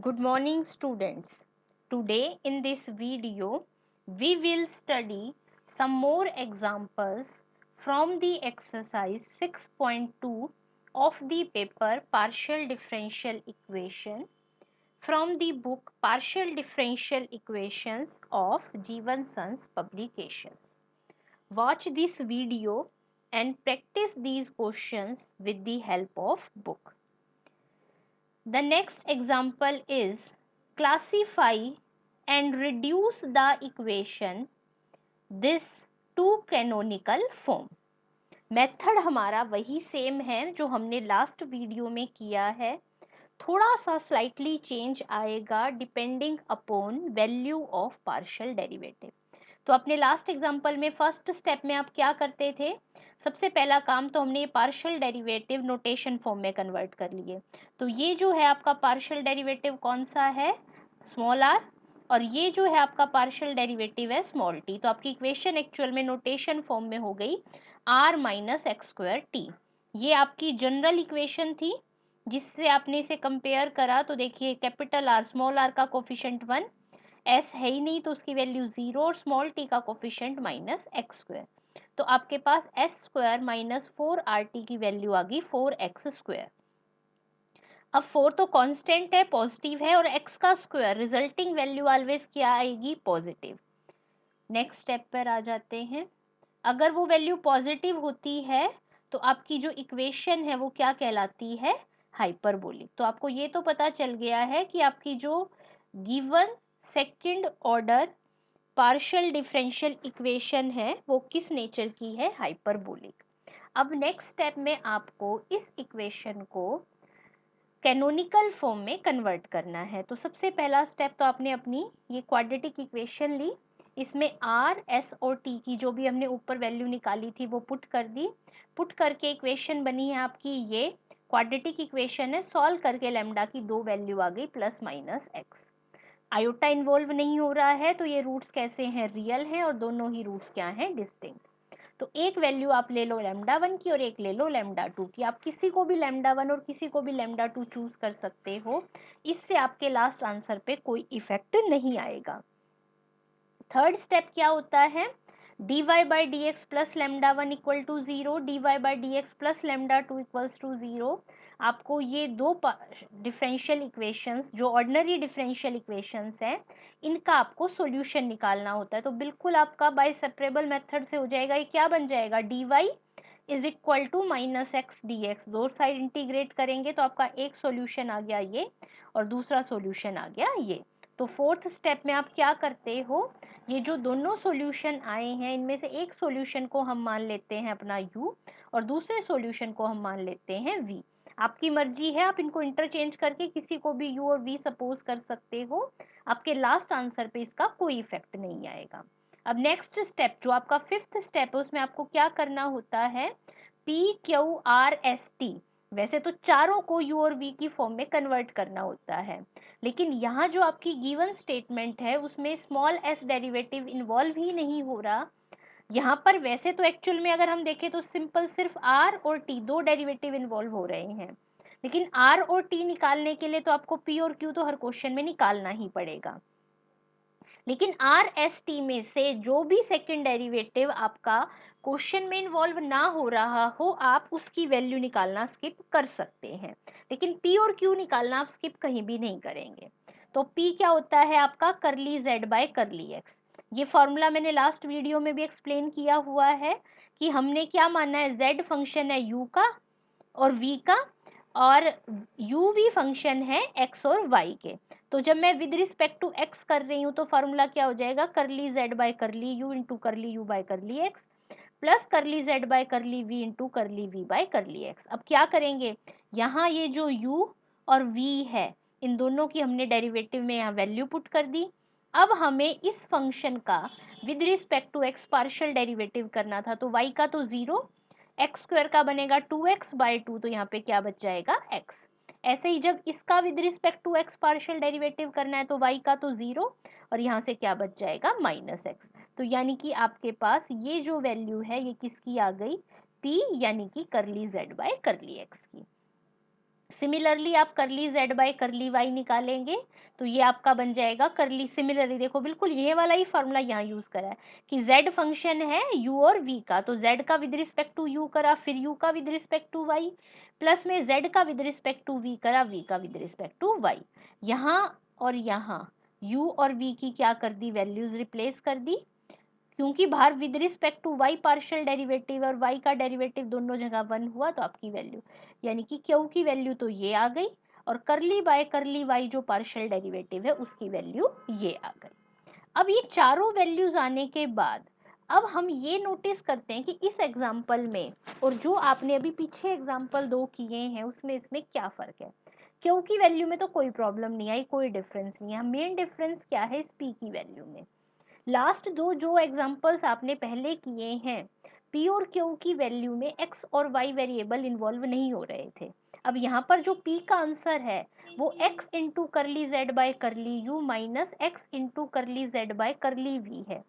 Good morning students. Today in this video we will study some more examples from the exercise 6.2 of the paper Partial Differential Equation from the book Partial Differential Equations of Jeevan Sons Publications. Watch this video and practice these questions with the help of book. The next example is classify and reduce the equation this to canonical form. Method हमारा वही same है जो हमने last video में किया है, थोड़ा सा स्लाइटली चेंज आएगा depending upon value of partial derivative. तो अपने लास्ट एग्जांपल में फर्स्ट स्टेप में आप क्या करते थे, सबसे पहला काम तो हमने पार्शियल डेरिवेटिव नोटेशन फॉर्म में कन्वर्ट कर लिए। तो ये जो है आपका पार्शियल डेरिवेटिव कौन सा है, स्मॉल आर, और ये जो है आपका पार्शियल डेरिवेटिव है स्मॉल टी। तो आपकी इक्वेशन एक्चुअल में नोटेशन फॉर्म में हो गई R minus X square T. ये आपकी जनरल इक्वेशन थी जिससे आपने इसे कंपेयर करा। तो देखिए कैपिटल आर स्मॉल आर का कोफिशिएंट 1, एस है ही नहीं तो उसकी वैल्यू 0 और स्मॉल टी का कोफिशिएंट माइनस एक्स स्क्वायर। तो आपके पास एस स्क्वायर माइनस 4RT की वैल्यू आ गई 4x स्क्वायर। अब 4 तो कांस्टेंट है, पॉजिटिव है, और x का स्क्वायर रिजल्टिंग वैल्यू ऑलवेज क्या आएगी, पॉजिटिव। नेक्स्ट स्टेप पर आ जाते हैं। अगर वो वैल्यू पॉजिटिव होती है तो आपकी जो इक्वेशन है वो क्या कहलाती है, हाइपरबोलिक। तो आपको ये तो पता चल गया है कि आपकी जो given second order partial differential equation है वो किस नेचर की है, हाइपरबोलिक। अब नेक्स्ट स्टेप में आपको इस इक्वेशन को कैनोनिकल फॉर्म में कन्वर्ट करना है। तो सबसे पहला स्टेप तो आपने अपनी ये क्वाड्रेटिक इक्वेशन ली, इसमें आर एस और टी की जो भी हमने ऊपर वैल्यू निकाली थी वो पुट कर दी। पुट करके इक्वेशन बनी है आपकी ये क्वाड्रेटिक इक्वेशन है, सॉल्व करके लैम्डा की दो वैल्यू आ गई plus minus x. Iota involve नहीं हो रहा है तो ये रूट्स कैसे हैं, रियल हैं, और दोनों ही रूट्स क्या हैं, डिस्टिंक्ट। तो एक वैल्यू आप ले लो लैम्डा 1 की और एक ले लो लैम्डा 2 की। आप किसी को भी लैम्डा 1 और किसी को भी लैम्डा 2 चूज कर सकते हो, इससे आपके लास्ट आंसर पे कोई इफेक्ट नहीं आएगा। थर्ड स्टेप क्या होता है, dy by D X plus lambda 1 equal to 0, dy by D X plus lambda 2 equals to 0। आपको ये दो डिफरेंशियल इक्वेशंस जो ऑर्डिनरी डिफरेंशियल इक्वेशंस हैं इनका आपको सॉल्यूशन निकालना होता है। तो बिल्कुल आपका बाय सेपरेबल मेथड से हो जाएगा। ये क्या बन जाएगा, dy is equal to minus X D X. दो साइड इंटीग्रेट करेंगे तो आपका एक सॉल्यूशन आ गया ये और दूसरा सॉल्यूशन आ गया ये। तो फोर्थ स्टेप में आप क्या करते हो, ये जो दोनों सॉल्यूशन आए हैं इनमें से एक सॉल्यूशन को हम मान लेते हैं अपना u और दूसरे सॉल्यूशन को हम मान लेते हैं v। आपकी मर्जी है, आप इनको इंटरचेंज करके किसी को भी u और v सपोज कर सकते हो। आपके लास्ट आंसर पे इसका कोई इफेक्ट नहीं आएगा। अब नेक्स्ट स्टेप जो आपका फिफ्थ स्टेप है उसमें आपको क्या करना होता है, p q r s t। वैसे तो चारों को u और v की फॉर्म में कन्वर्ट करना होता है, लेकिन यहाँ जो आपकी गिवन स्टेटमेंट है उसमें स्मॉल s डेरिवेटिव इन्वॉल्व ही नहीं हो रहा। यहाँ पर वैसे तो एक्चुअल में अगर हम देखें तो सिंपल सिर्फ r और t दो डेरिवेटिव इन्वॉल्व हो रहे हैं, लेकिन r और t निकालने के लिए तो आपको p और q तो हर क्वेश्चन में निकालना ही पड़ेगा। लेकिन आर एस टी में से जो भी सेकंड डेरिवेटिव आपका क्वेश्चन में इन्वॉल्व ना हो रहा हो आप उसकी वैल्यू निकालना स्किप कर सकते हैं, लेकिन पी और क्यू निकालना आप स्किप कहीं भी नहीं करेंगे। तो पी क्या होता है आपका, करली जेड बाय करली एक्स। ये फॉर्मूला मैंने लास्ट वीडियो में भी एक्सप्लेन किया हुआ है कि हमने क्या माना है, जेड फंक्शन है यू का और v का, और u v फंक्शन है x और y के। तो जब मैं विद रिस्पेक्ट टू x कर रही हूँ तो फॉर्मूला क्या हो जाएगा, करली z by curly u into curly u by curly x plus करली z by curly v into curly v by curly x। अब क्या करेंगे, यहाँ ये जो u और v है इन दोनों की हमने डेरिवेटिव में यहाँ वैल्यू पुट कर दी। अब हमें इस फंक्शन का with respect to x partial derivative करना था, तो y का तो 0, एक्स स्क्वायर का बनेगा 2x बाई 2, तो यहाँ पे क्या बच जाएगा x। ऐसे ही जब इसका with respect to x partial derivative करना है तो y का तो 0 और यहाँ से क्या बच जाएगा माइनस एक्स। तो यानी कि आपके पास ये जो वैल्यू है ये किसकी आ गई, p यानी कि curly z by curly x की। सिमिलरली आप करली जेड बाय करली वाई निकालेंगे तो ये आपका बन जाएगा करली, सिमिलरली देखो बिल्कुल ये वाला ही फॉर्मूला यहाँ यूज करा है कि z फंक्शन है u और v का, तो z का विद रिस्पेक्ट टू u करा, फिर u का with respect to y, plus में z का विद रिस्पेक्ट टू v करा, v का विद रिस्पेक्ट टू y। यहाँ और यहाँ u और v की क्या कर दी, वैल्यूज रिप्लेस कर दी, क्योंकि बाहर with respect to y partial derivative और y का डेरिवेटिव दोनों जगह 1 हुआ, तो आपकी वैल्यू यानी कि q की वैल्यू तो ये आ गई, और करली बाय करली y जो पार्शियल डेरिवेटिव है उसकी वैल्यू ये आ गई। अब ये चारों वैल्यूज आने के बाद अब हम ये नोटिस करते हैं कि इस एग्जाम्पल में और जो आपने अभी पीछे एग्जाम्पल 2 किए हैं उसमें इसमें क्या फर्क है। q की वैल्यू में तो कोई प्रॉब्लम नहीं आई, कोई डिफरेंस नहीं है, मेन डिफरेंस क्या है इस p की वैल्यू में। लास्ट दो जो एग्जांपल्स आपने पहले किए हैं p और q की वैल्यू में x और y वेरिएबल इन्वॉल्व नहीं हो रहे थे। अब यहाँ पर जो p का आंसर है वो x into curly Z by curly U minus X into curly Z by curly V है।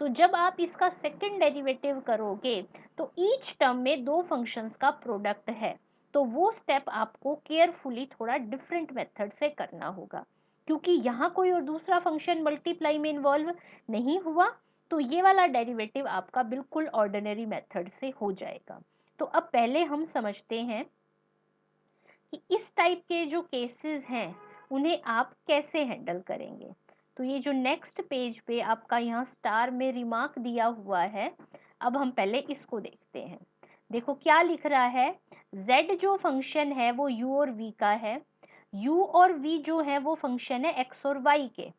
तो जब आप इसका सेकंड डेरिवेटिव करोगे तो ईच टर्म में दो फंक्शंस का प्रोडक्ट है, तो वो स्टेप आपको केयरफुली थोड़ा डिफरेंट मेथड से करना होगा, क्योंकि यहाँ कोई और दूसरा फंक्शन मल्टीप्लाई में इन्वॉल्व नहीं हुआ, तो ये वाला डेरिवेटिव आपका बिल्कुल ऑर्डिनरी मेथड से हो जाएगा। तो अब पहले हम समझते हैं कि इस टाइप के जो केसेस हैं उन्हें आप कैसे हैंडल करेंगे। तो ये जो नेक्स्ट पेज पे आपका यहाँ स्टार में रिमार्क दिया हुआ है, अब हम पहले इसको देखते हैं। देखो क्या लिख रहा है, z जो फंक्शन है वो u और v का है, u और v जो है वो फंक्शन है x और y के।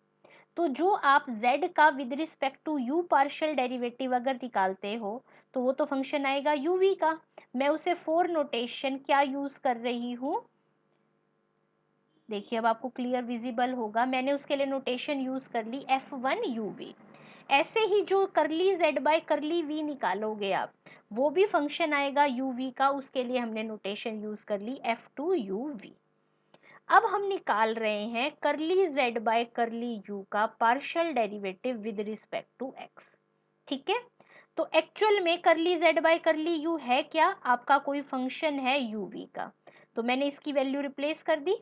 तो जो आप z का with respect to u partial derivative अगर निकालते हो तो वो तो फंक्शन आएगा uv का। मैं उसे फॉर नोटेशन क्या यूज कर रही हूँ, देखिए अब आपको क्लियर विजिबल होगा, मैंने उसके लिए नोटेशन यूज कर ली f1 uv। ऐसे ही जो करली z बाय करली v निकालोगे आप वो भी फंक्शन आएगा uv का, उसके लिए हमने नोटेशन यूज कर ली f2 uv। अब हम निकाल रहे हैं curly z by curly u का partial derivative with respect to x। ठीक है, तो एक्चुअल में curly z by curly u है क्या, आपका कोई फंक्शन है uv का, तो मैंने इसकी वैल्यू रिप्लेस कर दी।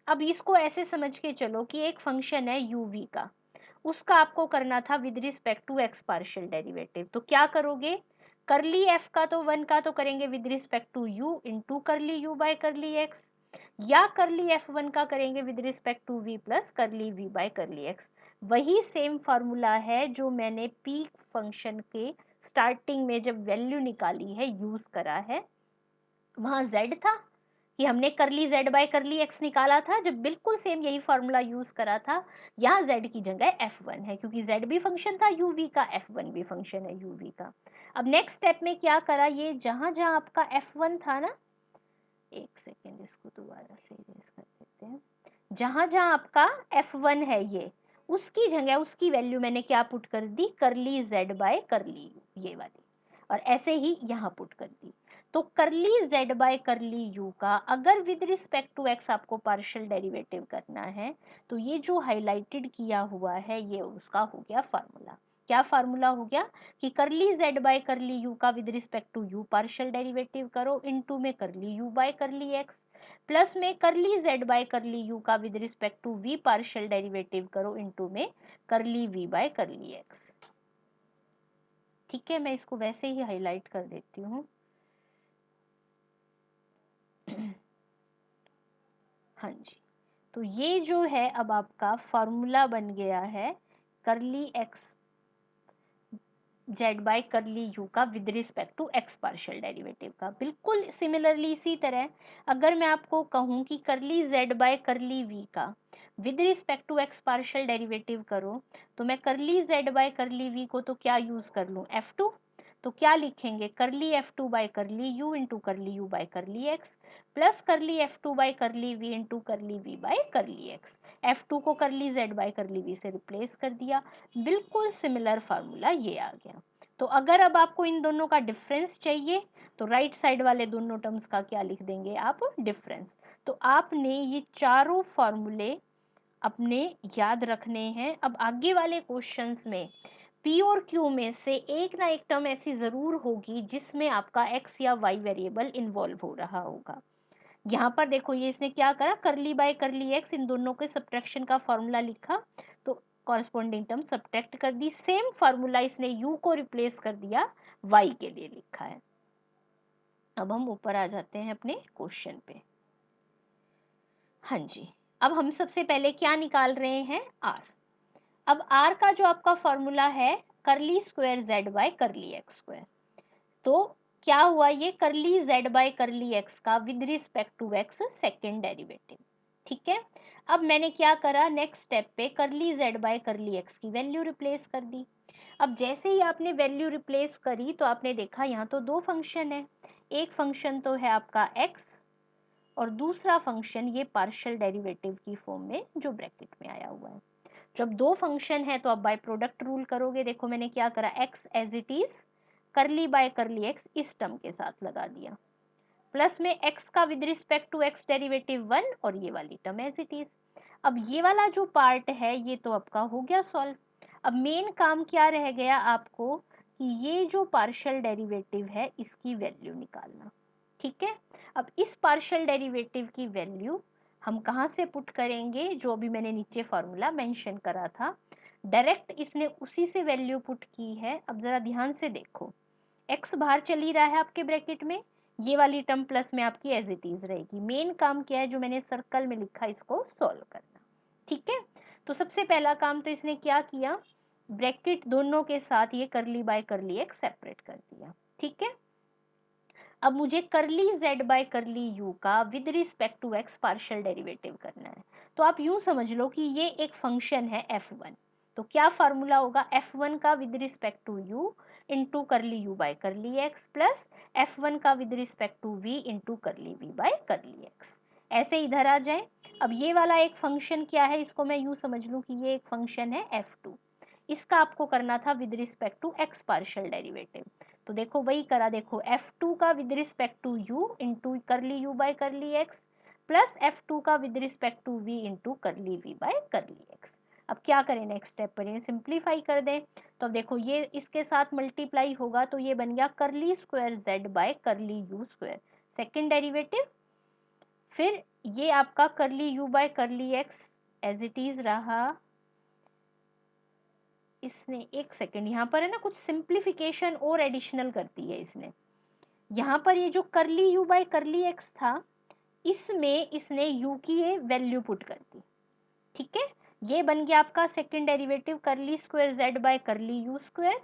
अब इसको ऐसे समझ के चलो कि एक फंक्शन है uv का, उसका आपको करना था with respect to x partial derivative, तो क्या करोगे, करली f का तो 1 का तो करेंगे with respect to u into curly u by curly x, या करली f1 का करेंगे with respect to v plus curly v by curly x। वही सेम फार्मूला है जो मैंने p फंक्शन के स्टार्टिंग में जब वैल्यू निकाली है यूज करा है, वहां z था कि हमने करली z बाय करली x निकाला था, जब बिल्कुल सेम यही फार्मूला यूज करा था, यहाँ z की जगह f1 है क्योंकि z भी फंक्शन था uv का, f1 भी फंक्शन है uv का। अब नेक्स्ट स्टेप में क्या करा, ये जहां जहां आपका f1 था ना, एक सेकेंड इसको दोबारा से इरेज कर देते हैं, जहां जहां आपका f1 है ये, उसकी जगह उसकी वैल्यू मैंने क्या पुट कर दी, करली z बाय करली u ये वाली, और ऐसे ही यहाँ पुट कर दी। तो करली z बाय करली u का अगर विद रिस्पेक्ट टू x आपको पार्शियल डेरिवेटिव करना है तो ये जो हाईलाइटेड किया हुआ है ये उसका हो गया फार्मूला। क्या फार्मूला हो गया कि curly z by curly u का with respect to u partial derivative करो, इनटू में curly u by curly x, plus में curly z by curly u का with respect to v partial derivative करो, इनटू में curly v by curly x। ठीक है, मैं इसको वैसे ही हाईलाइट कर देती हूँ। हाँ जी, तो ये जो है अब आपका फॉर्मूला बन गया है curly x z by curly u का with respect to x partial derivative का। बिल्कुल सिमिलरली इसी तरह अगर मैं आपको कहूँ कि curly z by curly v का with respect to x partial derivative करो, तो मैं करली z बाय करली v को तो क्या यूज कर लूँ, f2, तो क्या लिखेंगे, करली f2 bye curly u into curly u by curly x, plus करली f2 bye curly v into curly v by curly x। f2 को करली z बाय करली v से रिप्लेस कर दिया, बिल्कुल सिमिलर फार्मूला ये आ गया। तो अगर अब आपको इन दोनों का डिफरेंस चाहिए तो राइट साइड वाले दोनों टर्म्स का क्या लिख देंगे आप, डिफरेंस। तो आपने ये चारों फॉर्मूले अपने याद रखने हैं। अब आगे वाले क्वेश्चंस में p और q में से एक ना एक टर्म ऐसी जरूर होगी जिसमें आपका x या y वेरिएबल इन्वॉल्व हो रहा होगा। यहाँ पर देखो ये इसने क्या करा, करली बाय करली एक्स, इन दोनों के सब्ट्रैक्शन का फॉर्मूला लिखा तो कॉरस्पॉन्डिंग टर्म सब्ट्रैक्ट कर दी। सेम फॉर्मूला इसने u को रिप्लेस कर दिया y के लिए लिखा है। अब हम ऊपर आ जाते हैं अपने क्वेश्चन पे। हाँ जी, अब हम सबसे पहले क्या निकाल रहे हैं, r। अब r का जो आपका फॉर्मूला है curly square z by curly X square, तो क्या हुआ, ये curly z by curly x का with respect to x second derivative. ठीक है, अब मैंने क्या करा, नेक्स्ट स्टेप पे करली z बाय करली x की वैल्यू रिप्लेस कर दी। अब जैसे ही आपने वैल्यू रिप्लेस करी तो आपने देखा यहाँ तो दो फंक्शन है, एक फंक्शन तो है आपका x और दूसरा फंक्शन ये पार्शियल डेरिवेटिव की फॉर्म में जो ब्रैकेट में आया हुआ है। जब दो फंक्शन है तो आप बाय प्रोडक्ट रूल करोगे। देखो मैंने क्या करा, x as it is curly by curly X इस टर्म के साथ लगा दिया, प्लस में x का with respect to x derivative 1 और ये वाली टर्म एज इट इज। अब ये वाला जो पार्ट है ये तो आपका हो गया सॉल्व। अब मेन काम क्या रह गया आपको कि ये जो पार्शियल डेरिवेटिव है इसकी वैल्यू निकालना। ठीक है, अब इस पार्शियल डेरिवेटिव की वैल्यू हम कहाँ से पुट करेंगे, जो अभी मैंने नीचे फॉर्मूला मेंशन करा था, डायरेक्ट इसने उसी से वैल्यू पुट की है। अब जरा ध्यान से देखो, x बाहर चली रहा है आपके ब्रैकेट में, ये वाली टर्म प्लस में आपकी एज इट इज रहेगी। मेन काम क्या है, जो मैंने सर्कल में लिखा इसको सॉल्व करना। ठीक है, तो सबसे पहला काम तो इसने क्या किया, ब्रैकेट दोनों के साथ ये करली बाय करली एक्स सेपरेट कर दिया। ठीक है, अब मुझे curly z by curly u का with respect to x partial derivative करना है। तो आप यूं समझ लो कि ये एक फंक्शन है f1, तो क्या फार्मूला होगा, f1 का with respect to u into curly u by curly x plus f1 का with respect to v into curly v by curly x। ऐसे इधर आ जाए। अब ये वाला एक फंक्शन क्या है, इसको मैं यूं समझ लूं कि ये एक फंक्शन है f2, इसका आपको करना था with respect to x partial derivative. तो देखो वही करा, देखो f2 का with respect to u into curly u by curly x plus f2 का with respect to v into curly v by curly x। अब क्या करें, नेक्स्ट स्टेप पर सिंप्लीफाई कर दें। तो अब देखो ये इसके साथ मल्टीप्लाई होगा तो ये बन गया curly square z by curly u square second derivative, फिर ये आपका curly u by curly x as it is रहा। इसने एक सेकेंड यहाँ पर है ना कुछ सिंप्लीफिकेशन और एडिशनल करती है इसने। यहाँ पर ये जो करली u बाय करली x था इसमें इसने u की ये वैल्यू पुट कर दी। ठीक है, ये बन गया आपका second derivative curly square z by curly u square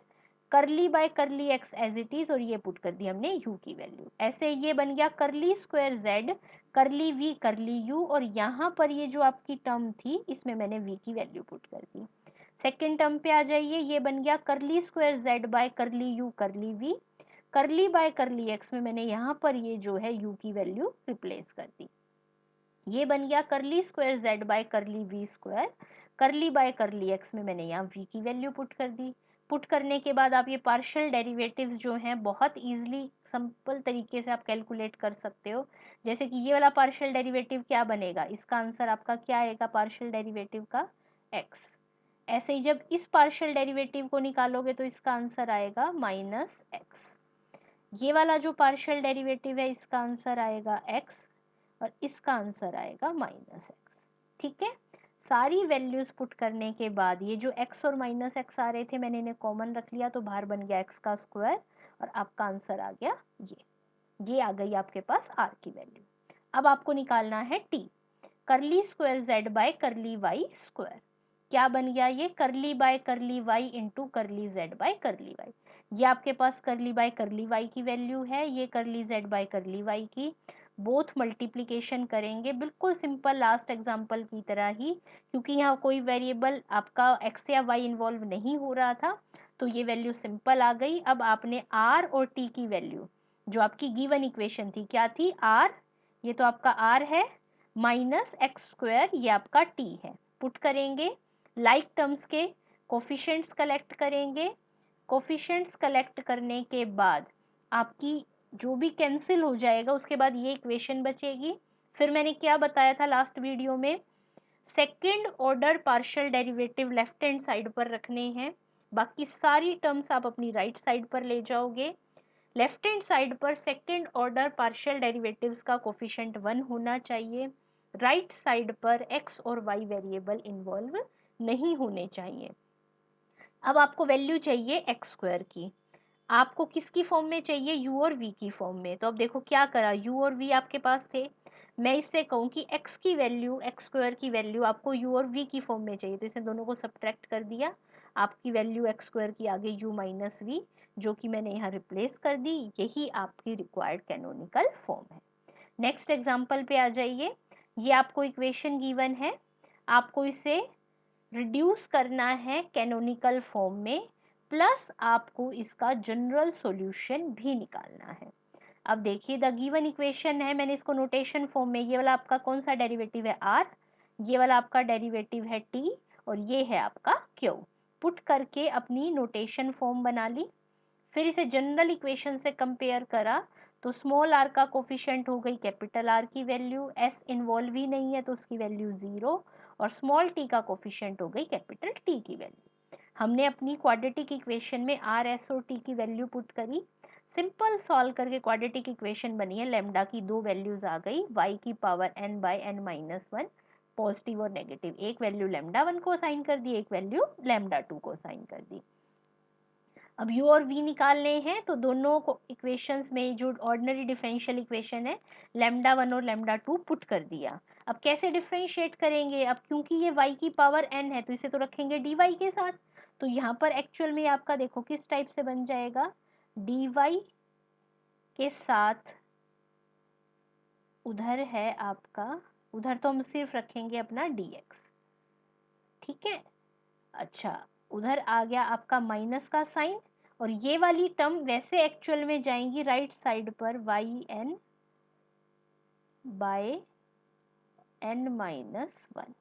curly by curly x as it is, और ये पुट कर दी हमने u की वैल्यू। ऐसे ये बन गया करली स्क्वायर z करली v करली u, और यहाँ पर ये जो आपकी टर्म थी इसमें मैंने v की वैल्यू पुट कर दी। सेकेंड टर्म पे आ जाइए, ये बन गया curly square z by curly u करली v करली बाय करली x में मैंने यहाँ पर ये जो है u की वैल्यू रिप्लेस कर दी। ये बन गया curly square z by curly v square curly by curly x में मैंने यहाँ v की वैल्यू पुट कर दी। पुट करने के बाद आप ये पार्शियल डेरिवेटिव्स जो हैं बहुत इजीली सिंपल तरीके से आप कैलकुलेट कर सकते हो। जैसे कि ये वाला पार्शियल डेरिवेटिव क्या बनेगा, इसका आंसर आपका क्या आएगा पार्शियल डेरिवेटिव का, x। ऐसे ही जब इस पार्शियल डेरिवेटिव को निकालोगे तो इसका आंसर आएगा माइनस एक्स। ये वाला जो पार्शियल डेरिवेटिव है इसका आंसर आएगा x और इसका आंसर आएगा माइनस एक्स। ठीक है, सारी वैल्यूज पुट करने के बाद ये जो x और माइनस एक्स आ रहे थे मैंने इन्हें कॉमन रख लिया तो बाहर बन गया x का स्क्वायर और आपका आंसर आ गया ये आ गई आपके पास r की वैल्यू। अब आपको निकालना है t, करली square z by curly y square, क्या बन गया ये करली बाय करली y इंटू करली z बाय करली y। ये आपके पास करली बाय करली y की वैल्यू है, ये curly z by curly y की, बोथ मल्टीप्लीकेशन करेंगे बिल्कुल सिंपल लास्ट एग्जांपल की तरह ही, क्योंकि यहाँ कोई वेरिएबल आपका x या y इन्वॉल्व नहीं हो रहा था तो ये वैल्यू सिंपल आ गई। अब आपने r और t की वैल्यू जो आपकी गिवन इक्वेशन थी क्या थी, r, ये तो आपका r है, माइनस एक्स स्क्वायर ये आपका t है, पुट करेंगे। लाइक टर्म्स के कोफिशिएंट्स कलेक्ट करेंगे, कोफिशिएंट्स कलेक्ट करने के बाद आपकी जो भी कैंसिल हो जाएगा उसके बाद ये इक्वेशन बचेगी। फिर मैंने क्या बताया था लास्ट वीडियो में, second order partial derivative left hand side पर रखने हैं, बाकी सारी टर्म्स आप अपनी राइट साइड पर ले जाओगे। लेफ्ट हैंड साइड पर सेकेंड ऑर्डर पार्शियल डेरिवेटिव्स का कोफिशिएंट 1 होना चाहिए। राइट साइड पर x और y वेरिएबल इन्वॉल्व नहीं होने चाहिए। अब आपको वैल्यू चाहिए एक्स स्क्वायर की, आपको किसकी फॉर्म में चाहिए, u और v की फॉर्म में। तो अब देखो क्या करा, u और v आपके पास थे, मैं इससे कहूँ कि x की वैल्यू, एक्स स्क्वायर की वैल्यू आपको u और v की फॉर्म में चाहिए, तो इसे दोनों को सब्ट्रैक्ट कर दिया, आपकी वैल्यू एक्स स्क्वायर की आ गई u माइनस वी, जो कि मैंने यहाँ रिप्लेस कर दी। यही आपकी रिक्वायर्ड कैनोनिकल फॉर्म है। नेक्स्ट एग्जाम्पल पे आ जाइए। ये आपको इक्वेशन गिवन है, आपको इसे रिड्यूस करना है कैनोनिकल फॉर्म में, प्लस आपको इसका जनरल सॉल्यूशन भी निकालना है। अब देखिए द गिवन इक्वेशन है, मैंने इसको नोटेशन फॉर्म में, ये वाला आपका कौन सा डेरिवेटिव है r, ये वाला आपका डेरिवेटिव है t, और ये है आपका q। पुट करके अपनी नोटेशन फॉर्म बना ली, फिर इसे जनरल इक्वेशन से कंपेयर करा, तो स्मॉल r का कोफिशिएंट हो गई कैपिटल R की वैल्यू, s इन्वॉल्व ही नहीं है तो उसकी वैल्यू 0, और स्मॉल t का कोफिशिएंट हो गई कैपिटल T की वैल्यू। हमने अपनी क्वाड्रेटिक इक्वेशन में r, s और t की वैल्यू पुट करी, सिंपल सॉल्व करके क्वाड्रेटिक इक्वेशन बनी है, लैम्डा की दो वैल्यूज आ गई, y की power n by n minus 1, positive और नेगेटिव, एक वैल्यू लैम्डा 1 को असाइन कर दी, एक वैल्यू लैम्डा 2 को असाइन कर दी। अब u और v निकालने हैं, तो दोनों को इक्वेशंस में जो ऑर्डिनरी डिफरेंशियल इक्वेशन है, लैम्डा 1 और लैम्डा 2 पुट कर दिया। अब कैसे डिफरेंशिएट करेंगे, अब क्योंकि ये y की पावर n है तो इसे तो रखेंगे dy के साथ, तो यहाँ पर एक्चुअल में आपका देखो किस टाइप से बन जाएगा, dy के साथ उधर है आपका, उधर तो हम सिर्फ रखेंगे अपना dx, ठीक है। अच्छा, उधर आ गया आपका माइनस का साइन, और ये वाली टर्म वैसे एक्चुअल में जाएंगी राइट साइड पर yn बाय n माइनस 1।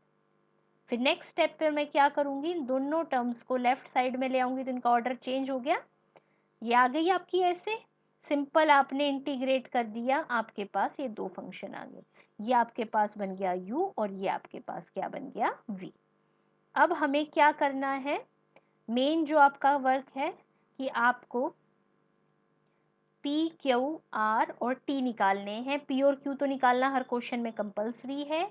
फिर नेक्स्ट स्टेप पे मैं क्या करूंगी, इन दोनों टर्म्स को लेफ्ट साइड में ले आऊंगी, तो इनका ऑर्डर चेंज हो गया, ये आ गई आपकी ऐसे, सिंपल आपने इंटीग्रेट कर दिया, आपके पास ये दो फंक्शन आ गए, ये आपके पास बन गया u और ये आपके पास क्या बन गया v। अब हमें क्या करना है, मेन जो आपका वर्क है कि आपको P, Q, R और T निकालने हैं। P और Q तो निकालना हर क्वेश्चन में कंपलसरी है,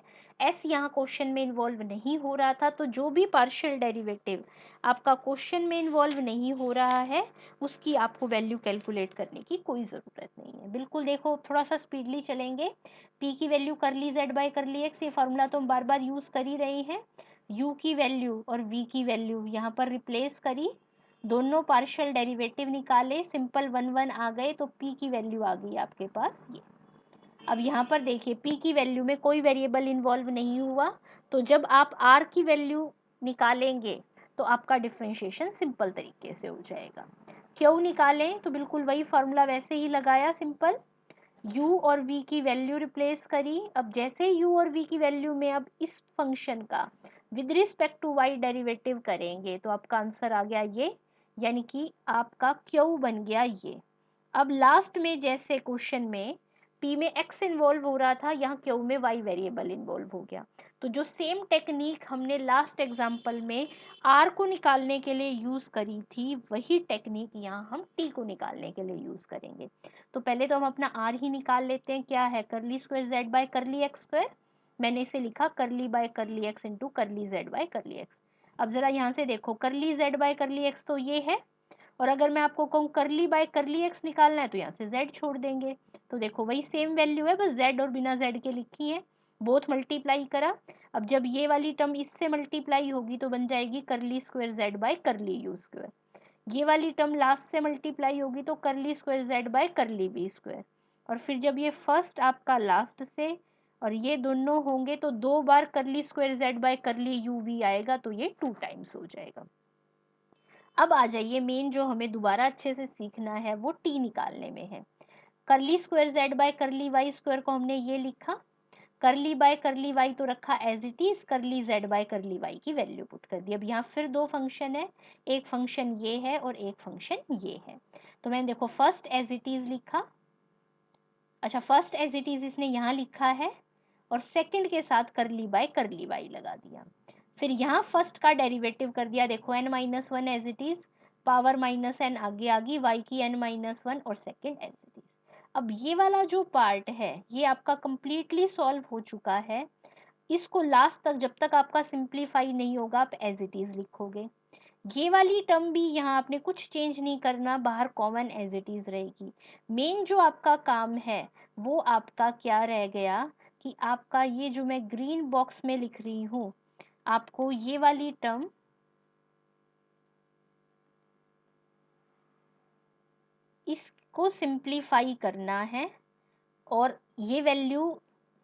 S यहाँ क्वेश्चन में इन्वॉल्व नहीं हो रहा था, तो जो भी पार्शियल डेरिवेटिव आपका क्वेश्चन में इन्वॉल्व नहीं हो रहा है उसकी आपको वैल्यू कैलकुलेट करने की कोई ज़रूरत नहीं है। बिल्कुल देखो थोड़ा सा स्पीडली चलेंगे। P की वैल्यू करली z बाई करली x, ये फार्मूला तो हम बार बार यूज़ कर ही रहे हैं। U की वैल्यू और V की वैल्यू यहाँ पर रिप्लेस करी, दोनों पार्शियल डेरिवेटिव निकाले, सिंपल 1 1 आ गए, तो p की वैल्यू आ गई आपके पास ये। अब यहाँ पर देखिए p की वैल्यू में कोई वेरिएबल इन्वॉल्व नहीं हुआ, तो जब आप r की वैल्यू निकालेंगे तो आपका डिफरेंशिएशन सिंपल तरीके से हो जाएगा। क्यों निकालें, तो बिल्कुल वही फार्मूला वैसे ही लगाया, सिंपल u और v की वैल्यू रिप्लेस करी। अब जैसे u और v की वैल्यू में अब इस फंक्शन का with respect to y derivative करेंगे, तो आपका आंसर आ गया ये, यानी कि आपका Q बन गया ये। अब लास्ट में जैसे क्वेश्चन में P में x इन्वॉल्व हो रहा था, यहाँ Q में y वेरिएबल इन्वॉल्व हो गया, तो जो सेम टेक्निक हमने लास्ट एग्जाम्पल में R को निकालने के लिए यूज़ करी थी, वही टेक्निक यहाँ हम T को निकालने के लिए यूज़ करेंगे। तो पहले तो हम अपना R ही निकाल लेते हैं, क्या है, curly square z by curly X square, मैंने इसे लिखा करली बाय करली एक्स इंटू करली z बाय करली एक्स। अब जरा यहाँ से देखो, करली z बाय करली एक्स तो ये है, और अगर मैं आपको कहूँ करली बाय करली एक्स निकालना है तो यहाँ से z छोड़ देंगे, तो देखो वही सेम वैल्यू है, बस z और बिना z के लिखी है, बोथ मल्टीप्लाई करा। अब जब ये वाली टर्म इससे मल्टीप्लाई होगी तो बन जाएगी करली square z by curly you square, ये वाली टर्म लास्ट से मल्टीप्लाई होगी तो करली square z by curly v square, और फिर जब ये फर्स्ट आपका लास्ट से और ये दोनों होंगे तो दो बार curly square z by curly U V आएगा, तो ये 2 टाइम्स हो जाएगा। अब आ जाइए मेन जो हमें दोबारा अच्छे से सीखना है वो t निकालने में है। Curly square z by curly y square को हमने ये लिखा, करली बाय करली y तो रखा एज इट इज, करली z बाय करली y की वैल्यू पुट कर दी। अब यहाँ फिर दो फंक्शन है, एक फंक्शन ये है और एक फंक्शन ये है, तो मैंने देखो फर्स्ट एज इट इज लिखा, अच्छा फर्स्ट एज इट इज इसने यहाँ लिखा है, और सेकंड के साथ करली बाय करली y लगा दिया। फिर यहाँ फर्स्ट का डेरिवेटिव कर दिया, देखो n minus 1 as it is, power minus N आगे आ गई, y की n-1 और सेकेंड एज इट इज। अब ये वाला जो पार्ट है ये आपका कंप्लीटली सॉल्व हो चुका है। इसको लास्ट तक जब तक आपका सिंप्लीफाई नहीं होगा आप एज इट इज लिखोगे। ये वाली टर्म भी यहाँ आपने कुछ चेंज नहीं करना, बाहर कॉमन एज इट इज रहेगी। मेन जो आपका काम है वो आपका क्या रह गया कि आपका ये जो मैं ग्रीन बॉक्स में लिख रही हूँ, आपको ये वाली टर्म इसको सिंप्लीफाई करना है और ये वैल्यू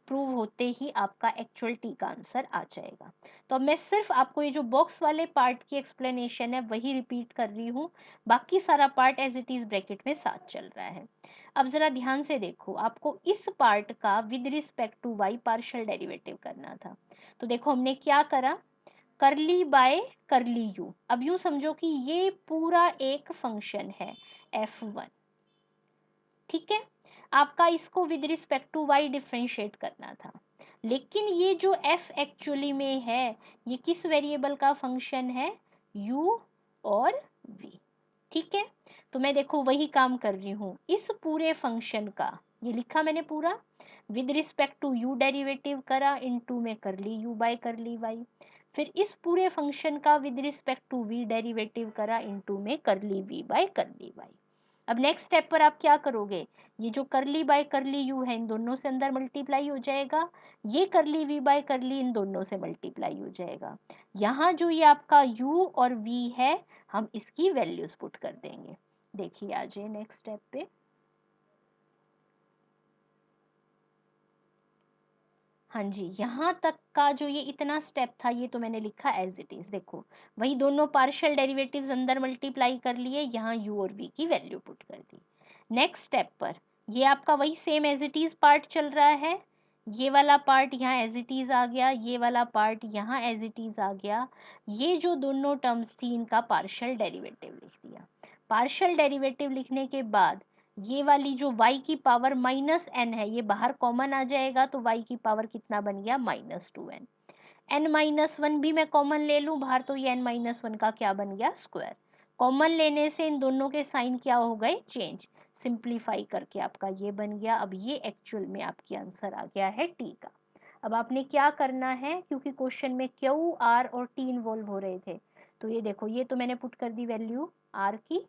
प्रूव होते ही आपका एक्चुअल टी का आंसर आ जाएगा। तो अब मैं सिर्फ आपको ये जो बॉक्स वाले पार्ट की एक्सप्लेनेशन है वही रिपीट कर रही हूँ, बाकी सारा part as it is bracket में साथ चल रहा है। अब जरा ध्यान से देखो, आपको इस पार्ट का with respect to Y partial derivative करना था। तो देखो हमने क्या करा, करली बाय करली यू। अब यूं समझो कि ये पूरा एक फंक्शन है f1, ठीक है। आपका इसको with respect to Y differentiate करना था, लेकिन ये जो f एक्चुअली में है ये किस वेरिएबल का फंक्शन है, u और v, ठीक है। तो मैं देखो वही काम कर रही हूँ, इस पूरे फंक्शन का ये लिखा मैंने पूरा, with respect to u derivative करा, इनटू में curly u by curly y, फिर इस पूरे फंक्शन का with respect to v derivative करा, इनटू में curly v by curly y। अब नेक्स्ट स्टेप पर आप क्या करोगे, ये जो करली बाय करली यू है इन दोनों से अंदर मल्टीप्लाई हो जाएगा, ये करली वी बाय करली इन दोनों से मल्टीप्लाई हो जाएगा। यहाँ जो ये आपका यू और वी है हम इसकी वैल्यूज पुट कर देंगे। देखिए आ जाए नेक्स्ट स्टेप पे। हाँ जी, यहाँ तक का जो ये इतना स्टेप था ये तो मैंने लिखा एज इट इज। देखो वही दोनों पार्शियल डेरिवेटिव्स अंदर मल्टीप्लाई कर लिए, यहाँ u और v की वैल्यू पुट कर दी। नेक्स्ट स्टेप पर ये आपका वही same as it is part चल रहा है, ये वाला पार्ट यहाँ एज इट इज आ गया, ये वाला पार्ट यहाँ एज इट इज आ गया। ये जो दोनों टर्म्स थी इनका पार्शियल डेरिवेटिव लिख दिया। पार्शियल डेरिवेटिव लिखने के बाद ये वाली जो y की पावर माइनस एन है ये बाहर कॉमन आ जाएगा, तो y की पावर कितना बन गया -2n। n-1 भी मैं कॉमन ले लूं बाहर, तो ये n-1 का क्या बन गया, स्क्वायर। कॉमन लेने से इन दोनों के साइन क्या हो गए, चेंज। सिंप्लीफाई करके आपका ये बन गया। अब ये एक्चुअल में आपकी आंसर आ गया है टी का। अब आपने क्या करना है, क्योंकि क्वेश्चन में क्यू आर और टी इन्वॉल्व हो रहे थे, तो ये देखो ये तो मैंने पुट कर दी वैल्यू आर की,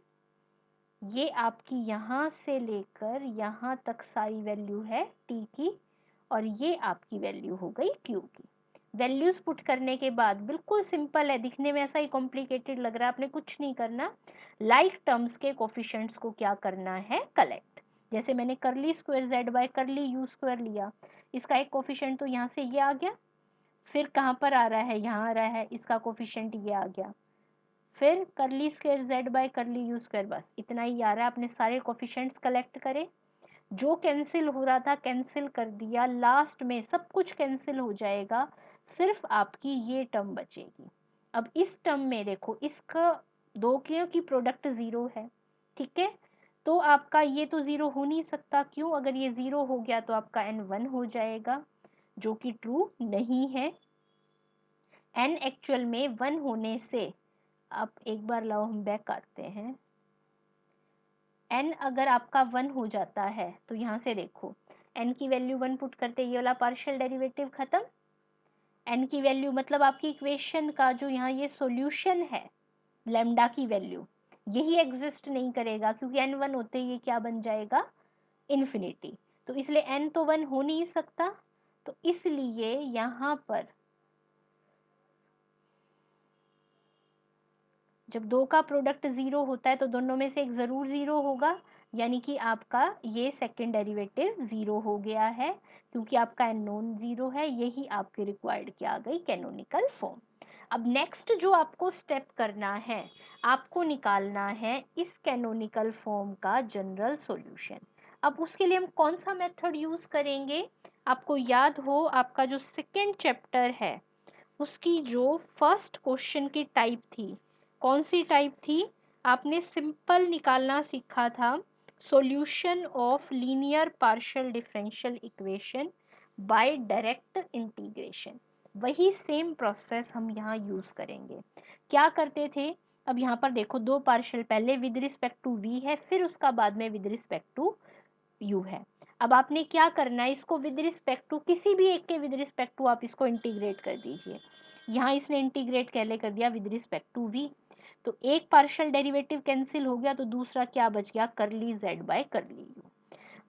ये आपकी यहाँ से लेकर यहाँ तक सारी वैल्यू है टी की, और ये आपकी वैल्यू हो गई क्यू की। वैल्यूज पुट करने के बाद बिल्कुल सिंपल है, दिखने में ऐसा ही कॉम्प्लिकेटेड लग रहा है, आपने कुछ नहीं करना, लाइक टर्म्स के कोफिशिएंट्स को क्या करना है, कलेक्ट। जैसे मैंने करली square Z by curly you square लिया, इसका एक कोफिशिएंट तो यहाँ से ये आ गया, फिर कहाँ पर आ रहा है, यहाँ आ रहा है, इसका कोफिशिएंट ये आ गया, फिर करली square Z by curly you square, बस इतना ही आ रहा है। आपने सारे कोफिशिएंट्स कलेक्ट करे, जो कैंसिल हो रहा था कैंसिल कर दिया, लास्ट में सब कुछ कैंसिल हो जाएगा, सिर्फ आपकी ये टर्म बचेगी। अब इस टर्म में देखो इसका दो की प्रोडक्ट जीरो है, ठीक है, तो आपका ये तो जीरो हो नहीं सकता, क्यों, अगर ये जीरो हो गया तो आपका n1 हो जाएगा, जो कि ट्रू नहीं है। n एक्चुअल में 1 होने से, अब एक बार लाओ हम बैक आते हैं, n अगर आपका 1 हो जाता है तो यहाँ से देखो n की वैल्यू 1 पुट करते ये वाला पार्शियल डेरिवेटिव खत्म, n की वैल्यू मतलब आपकी इक्वेशन का जो यहाँ ये सॉल्यूशन है लैम्डा की वैल्यू यही एग्जिस्ट नहीं करेगा, क्योंकि n 1 होते ये क्या बन जाएगा, इन्फिनिटी। तो इसलिए n तो 1 हो नहीं सकता, तो इसलिए यहाँ पर जब दो का प्रोडक्ट जीरो होता है तो दोनों में से एक जरूर जीरो होगा, यानी कि आपका ये सेकंड डेरिवेटिव जीरो हो गया है, क्योंकि आपका नॉन जीरो है, यही आपके रिक्वायर्ड क्या आ गई, कैनोनिकल फॉर्म। अब नेक्स्ट जो आपको स्टेप करना है, आपको निकालना है इस कैनोनिकल फॉर्म का जनरल सॉल्यूशन। अब उसके लिए हम कौन सा मेथड यूज करेंगे, आपको याद हो आपका जो सेकंड चैप्टर है उसकी जो फर्स्ट क्वेश्चन की टाइप थी, कौन सी टाइप थी, आपने सिंपल निकालना सीखा था, solution of linear partial differential equation by direct integration. वही सेम प्रोसेस हम यहाँ यूज करेंगे। क्या करते थे अब यहाँ पर देखो दो पार्शियल पहले विद रिस्पेक्ट टू v है, फिर उसका बाद में विद रिस्पेक्ट टू u है। अब आपने क्या करना है, इसको विद रिस्पेक्ट टू किसी भी एक के विद रिस्पेक्ट टू आप इसको इंटीग्रेट कर दीजिए। यहाँ इसने इंटीग्रेट कैले कर दिया विद रिस्पेक्ट टू v, तो एक पार्शियल डेरिवेटिव कैंसिल हो गया, तो दूसरा क्या बच गया, करली z बाय करली u।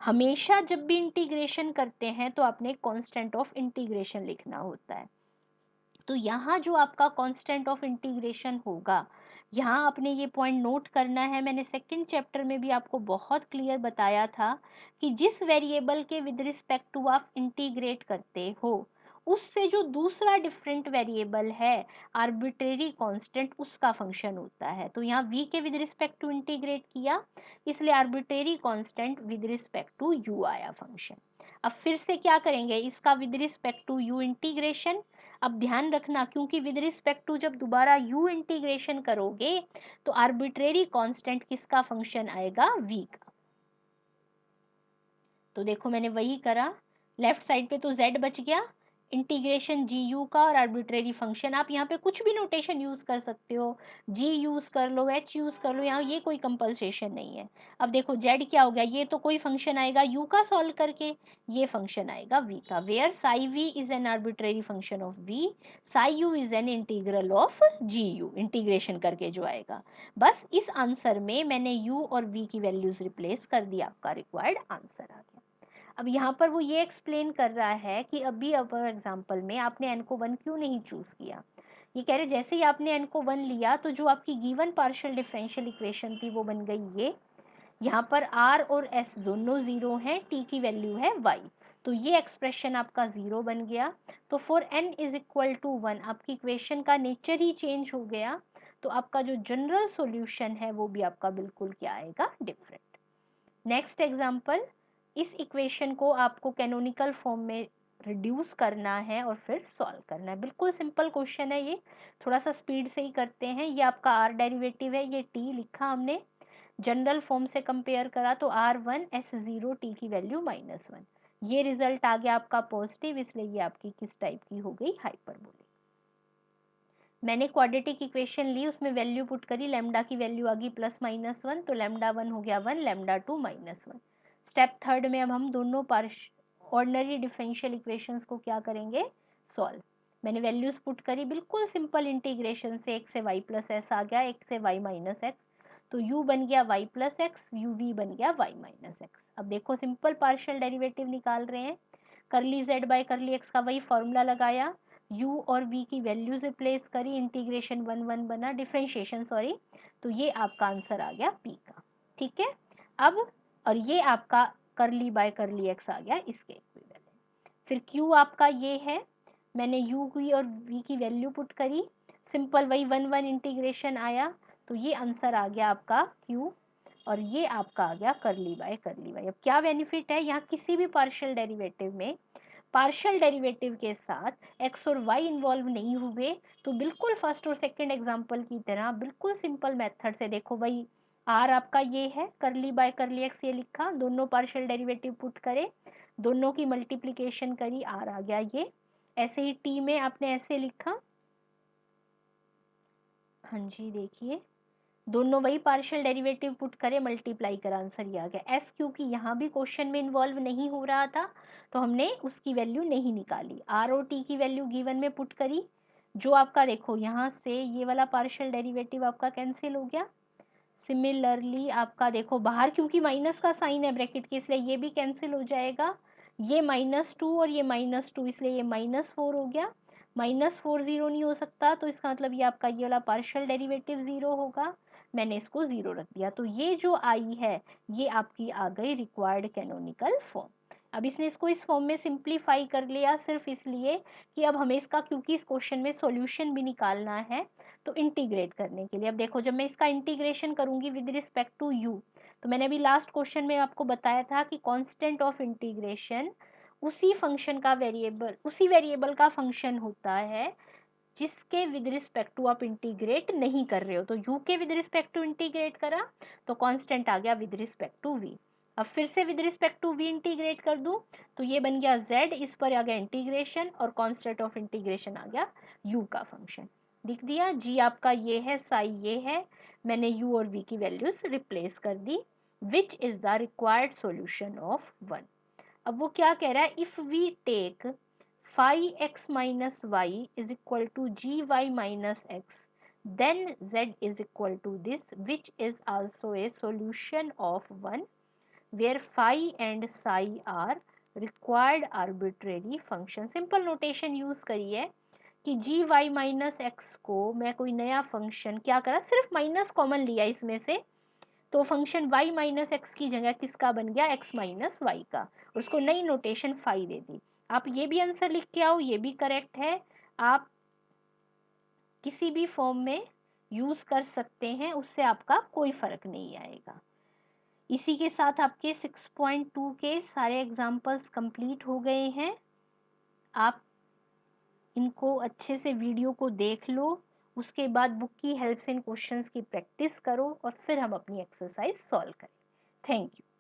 हमेशा जब भी इंटीग्रेशन करते हैं तो आपने कांस्टेंट ऑफ इंटीग्रेशन लिखना होता है। तो यहाँ जो आपका कांस्टेंट ऑफ इंटीग्रेशन होगा, यहाँ आपने ये पॉइंट नोट करना है। मैंने सेकंड चैप्टर में भी आपको बहुत क्लियर बताया था कि जिस वेरिएबल के विद रिस्पेक्ट टू आप इंटीग्रेट करते हो, उससे जो दूसरा डिफरेंट वेरिएबल है आर्बिट्रेरी कांस्टेंट, उसका फंक्शन होता है। तो यहाँ v के विद रिस्पेक्ट टू इंटीग्रेट किया, इसलिए arbitrary constant with respect to u आया फंक्शन। अब फिर से क्या करेंगे, इसका with respect to u integration. अब ध्यान रखना, क्योंकि विद रिस्पेक्ट टू जब दोबारा u इंटीग्रेशन करोगे तो आर्बिट्रेरी कांस्टेंट किसका फंक्शन आएगा, v का। तो देखो मैंने वही करा, लेफ्ट साइड पे तो z बच गया, इंटीग्रेशन जी यू का और आर्बिट्रेरी फंक्शन। आप यहाँ पे कुछ भी नोटेशन यूज कर सकते हो, जी यूज कर लो, एच यूज कर लो, यहाँ ये कोई कंपल्सेशन नहीं है। अब देखो z क्या हो गया, ये तो कोई फंक्शन आएगा u का सॉल्व करके, ये फंक्शन आएगा v का, where psi v is an arbitrary function of v, psi u is an integral of G U, integration करके जो आएगा। बस इस आंसर में मैंने u और v की वैल्यूज रिप्लेस कर दी, आपका रिक्वायर्ड आंसर आ गया। अब यहाँ पर वो ये एक्सप्लेन कर रहा है कि अभी अपर एग्जाम्पल में आपने n को 1 क्यों नहीं चूज किया। ये कह रहे जैसे ही आपने n को 1 लिया तो जो आपकी गिवन पार्शियल डिफरेंशियल इक्वेशन थी वो बन गई ये। यहाँ पर r और s दोनों जीरो हैं, t की वैल्यू है y, तो ये एक्सप्रेशन आपका जीरो बन गया। तो for n is equal to 1 आपकी इक्वेशन का नेचर ही चेंज हो गया, तो आपका जो जनरल सॉल्यूशन है वो भी आपका बिल्कुल क्या आएगा, डिफरेंट। नेक्स्ट एग्जाम्पल, इस इक्वेशन को आपको कैनोनिकल फॉर्म में रिड्यूस करना है और फिर सॉल्व करना है। बिल्कुल सिंपल क्वेश्चन है ये, थोड़ा सा स्पीड से ही करते हैं। ये आपका r डेरिवेटिव है, ये t लिखा हमने, जनरल फॉर्म से कंपेयर करा तो r1 s0 t की वैल्यू -1, ये रिजल्ट आ गया आपका पॉजिटिव, इसलिए ये आपकी किस टाइप की हो गई, हाइपरबोलिक। मैंने क्वाड्रेटिक इक्वेशन ली, उसमें वैल्यू पुट करी, लैम्डा की वैल्यू आ गई +-1, तो लैम्डा 1 हो गया 1, लैम्डा 2 -1। स्टेप थर्ड में अब हम दोनों ऑर्डिनरी डिफरेंशियल इक्वेशंस को क्या करेंगे, सॉल्व। मैंने वैल्यूज पुट करी, बिल्कुल सिंपल इंटीग्रेशन से x से y प्लस एस आ गया, x से y माइनस एक्स, तो u बन गया y plus X, U V बन गया y माइनस एक्स। अब देखो सिंपल पार्शियल डेरिवेटिव निकाल रहे हैं, curly z by curly x का वही फॉर्मूला लगाया, u और v की वैल्यूज रिप्लेस करी, इंटीग्रेशन 1 बना, डिफरेंशिएशन सॉरी, तो ये आपका आंसर आ गया p का। ठीक है, अब और ये आपका करली बाय करली एक्स आ गया इसके इक्विवेलेंट। फिर q आपका ये है, मैंने u की और v की वैल्यू पुट करी, सिंपल वही 1 इंटीग्रेशन आया, तो ये आंसर आ गया आपका q, और ये आपका आ गया करली बाय करली वाई। अब क्या बेनिफिट है, यहाँ किसी भी पार्शियल डेरिवेटिव में पार्शियल डेरिवेटिव के साथ x और y इन्वॉल्व नहीं हुए, तो बिल्कुल फर्स्ट और सेकंड एग्जांपल की तरह बिल्कुल सिंपल मेथड से देखो, वही r आपका ये है, करली बाय करली एक्स ये लिखा, दोनों पार्शियल डेरिवेटिव पुट करे, दोनों की मल्टीप्लीकेशन करी, r आ गया ये। ऐसे ही t में आपने ऐसे लिखा, हाँ जी देखिए, दोनों वही पार्शियल डेरिवेटिव पुट करे, मल्टीप्लाई करा, आंसर ये आ गया। s क्योंकि यहाँ भी क्वेश्चन में इन्वॉल्व नहीं हो रहा था तो हमने उसकी वैल्यू नहीं निकाली, r और t की वैल्यू गिवन में पुट करी, जो आपका देखो यहाँ से ये वाला पार्शियल डेरिवेटिव आपका कैंसिल हो गया। सिमिलरली आपका देखो बाहर क्योंकि माइनस का साइन है ब्रैकेट के, इसलिए ये भी कैंसिल हो जाएगा, ये -2 और ये -2, इसलिए ये -4 हो गया, -4 जीरो नहीं हो सकता, तो इसका मतलब ये आपका ये वाला पार्शियल डेरिवेटिव जीरो होगा, मैंने इसको जीरो रख दिया। तो ये जो आई है ये आपकी आ गई रिक्वायर्ड कैनोनिकल फॉर्म। अब इसने इसको इस फॉर्म में सिंप्लीफाई कर लिया सिर्फ इसलिए कि अब हमें इसका, क्योंकि इस क्वेश्चन में सॉल्यूशन भी निकालना है, तो इंटीग्रेट करने के लिए। अब देखो जब मैं इसका इंटीग्रेशन करूंगी विद रिस्पेक्ट टू u, तो मैंने अभी लास्ट क्वेश्चन में आपको बताया था कि कांस्टेंट ऑफ इंटीग्रेशन उसी फंक्शन का वेरिएबल, उसी वेरिएबल का फंक्शन होता है जिसके विद रिस्पेक्ट टू आप इंटीग्रेट नहीं कर रहे हो। तो u के विद रिस्पेक्ट टू इंटीग्रेट करा तो कांस्टेंट आ गया विद रिस्पेक्ट टू v। अब फिर से with respect to v integrate कर दूं तो ये बन गया z, इस पर आ गया इंटीग्रेशन और कांस्टेंट ऑफ इंटीग्रेशन आ गया u का फंक्शन। लिख दिया, g आपका ये है, psi ये है, मैंने u और v की वैल्यूज रिप्लेस कर दी, which is the required solution of 1। अब वो क्या कह रहा है, if we take phi x minus y is equal to gy minus x, then z is equal to this, which is also a solution of 1 where phi and psi are required arbitrary function। Simple notation use करी है कि जी Y minus x को मैं कोई नया function क्या करा, सिर्फ माइनस कॉमन लिया इसमें से, तो फंक्शन y माइनस एक्स की जगह किसका बन गया, x माइनस वाई का, उसको नई नोटेशन फाई दे दी। आप ये भी आंसर लिख के आओ, ये भी करेक्ट है, आप किसी भी फॉर्म में यूज कर सकते हैं, उससे आपका कोई फर्क नहीं आएगा। इसी के साथ आपके 6.2 के सारे एग्जाम्पल्स कंप्लीट हो गए हैं। आप इनको अच्छे से वीडियो को देख लो, उसके बाद बुक की हेल्प से इन क्वेश्चंस की प्रैक्टिस करो और फिर हम अपनी एक्सरसाइज सॉल्व करें। Thank you.